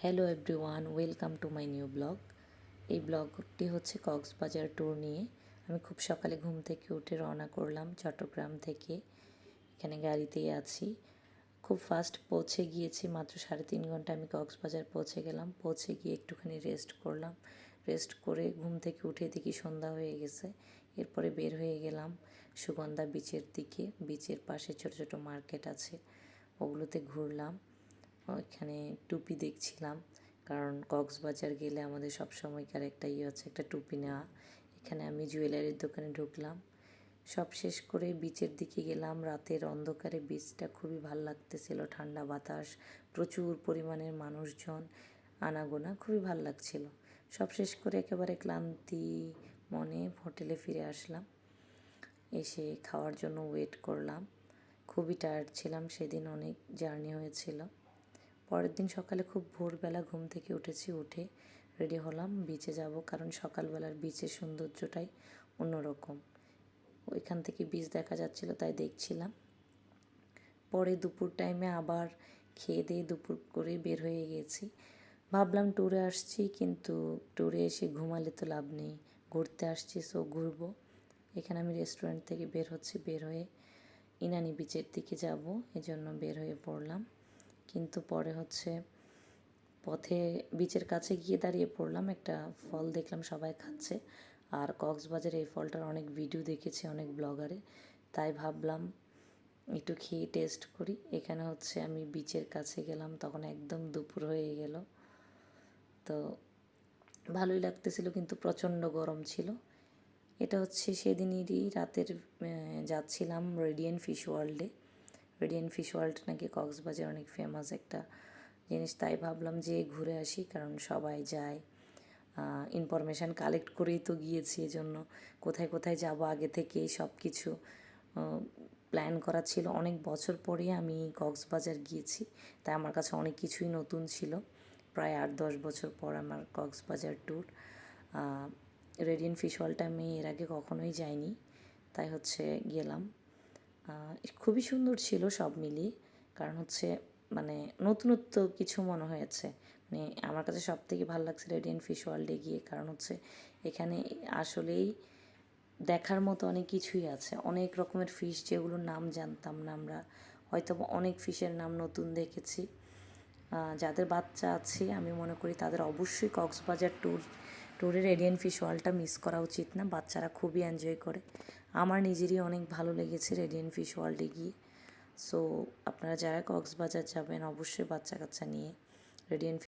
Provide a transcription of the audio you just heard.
Hello everyone, welcome to my new blog. এই ব্লগটি হচ্ছে কক্সবাজার ট্যুর নিয়ে। আমি খুব সকালে ঘুম থেকে উঠে রওনা করলাম চট্টগ্রাম থেকে। এখানে গাড়িতেই আছি। খুব ফাস্ট পৌঁছে গিয়েছি, মাত্র 3.5 ঘন্টা আমি কক্সবাজার পৌঁছে গেলাম। পৌঁছে গিয়ে একটুখানি রেস্ট করলাম। রেস্ট করে ঘুম থেকে উঠে দেখি সন্ধ্যা হয়ে গেছে। এরপরে বের হয়ে গেলাম সুগন্ধা বিচের দিকে। বিচের পাশে ছোট ছোট মার্কেট আছে, ওগুলোতে ঘুরলাম। ওইখানে টুপি দেখছিলাম, কারণ কক্সবাজার গেলে আমাদের সব সময়কার একটা হচ্ছে একটা টুপি নেওয়া। এখানে আমি জুয়েলারির দোকানে ঢুকলাম। সব শেষ করে বিচের দিকে গেলাম। রাতের অন্ধকারে বিচটা খুবই ভালো লাগতেছিল, ঠান্ডা বাতাস, প্রচুর পরিমাণের মানুষজন, আনাগোনা, খুবই ভালো লাগছিল। সব শেষ করে একেবারে ক্লান্তি মনে হোটেলে ফিরে আসলাম। এসে খাওয়ার জন্য ওয়েট করলাম। খুবই টায়ার্ড ছিলাম, সেদিন অনেক জার্নি হয়েছিল। পরের দিন সকালে খুব ভোরবেলা ঘুম থেকে উঠেছি, উঠে রেডি হলাম, বিচে যাব, কারণ সকালবেলার বিচের সৌন্দর্যটাই অন্যরকম। ওইখান থেকে বিচ দেখা যাচ্ছিল, তাই দেখছিলাম। পরে দুপুর টাইমে আবার খেয়ে দিয়ে দুপুর করে বের হয়ে গেছি। ভাবলাম ট্যুরে আসছি, কিন্তু ট্যুরে এসে ঘুমালে তো লাভ নেই, ঘুরতে আসছি, সো ঘুরবো। এখানে আমি রেস্টুরেন্ট থেকে বের হচ্ছি, বের হয়ে ইনানি বিচের দিকে যাব, এজন্য বের হয়ে পড়লাম। কিন্তু পরে পথে বিচের কাছে গিয়ে দাঁড়িয়ে পড়লাম, একটা ফল দেখলাম সবাই খাচ্ছে, আর কক্সবাজারে এই ফলটার অনেক ভিডিও দেখেছি অনেক ব্লগারে, তাই ভাবলাম একটু খেয়ে টেস্ট করি। এখানে আমি বিচের কাছে গেলাম, তখন একদম দুপুর হয়ে গেল। তো ভালোই লাগতেছিল, কিন্তু প্রচণ্ড গরম ছিল। এটা সেদিনেরই রাতের যাচ্ছিলাম রেডিয়েন্ট ফিশ ওয়ার্ল্ডে। রেডিয়েন্ট ফিশ ওয়ার্ল্ড নাকি কক্সবাজার অনেক ফেমাস একটা জিনিস, তাই ভাবলাম যে ঘুরে আসি, কারণ সবাই যায়। ইনফরমেশান কালেক্ট করেই তো গিয়েছি, এজন্য কোথায় কোথায় যাব আগে থেকেই সব কিছু প্ল্যান করা ছিল। অনেক বছর পরে আমি কক্সবাজার গিয়েছি, তাই আমার কাছে অনেক কিছুই নতুন ছিল। প্রায় 8-10 বছর পর আমার কক্সবাজার ট্যুর। রেডিয়েন্ট ফিশ ওয়ার্ল্ডটা আমি এর আগে কখনোই যাইনি, তাই গেলাম। খুবই সুন্দর ছিল সব মিলিয়ে, কারণ মানে নতুনত্ব কিছু মনে হয়েছে। মানে আমার কাছে সব থেকে ভালো লাগছে রেডিয়েন্ট ফিশ ওয়ার্ল্ডে গিয়ে, কারণ এখানে আসলেই দেখার মতো অনেক কিছুই আছে। অনেক রকমের ফিশ, যেগুলোর নাম জানতাম না আমরা, হয়তো অনেক ফিশের নাম নতুন দেখেছি। যাদের বাচ্চা আছে আমি মনে করি তাদের অবশ্যই কক্সবাজার ট্যুরের রেডিয়েন্ট ফিশ ওয়ার্ল্ডটা মিস করা উচিত না। বাচ্চারা খুবই এনজয় করে। আমার নিজেরই অনেক ভালো লেগেছে রেডিয়েন্ট ফিশ ওয়ার্ল্ডে গিয়ে। সো আপনারা যারা কক্সবাজার যাবেন অবশ্যই বাচ্চা কাচ্চা নিয়ে রেডিয়েন্ট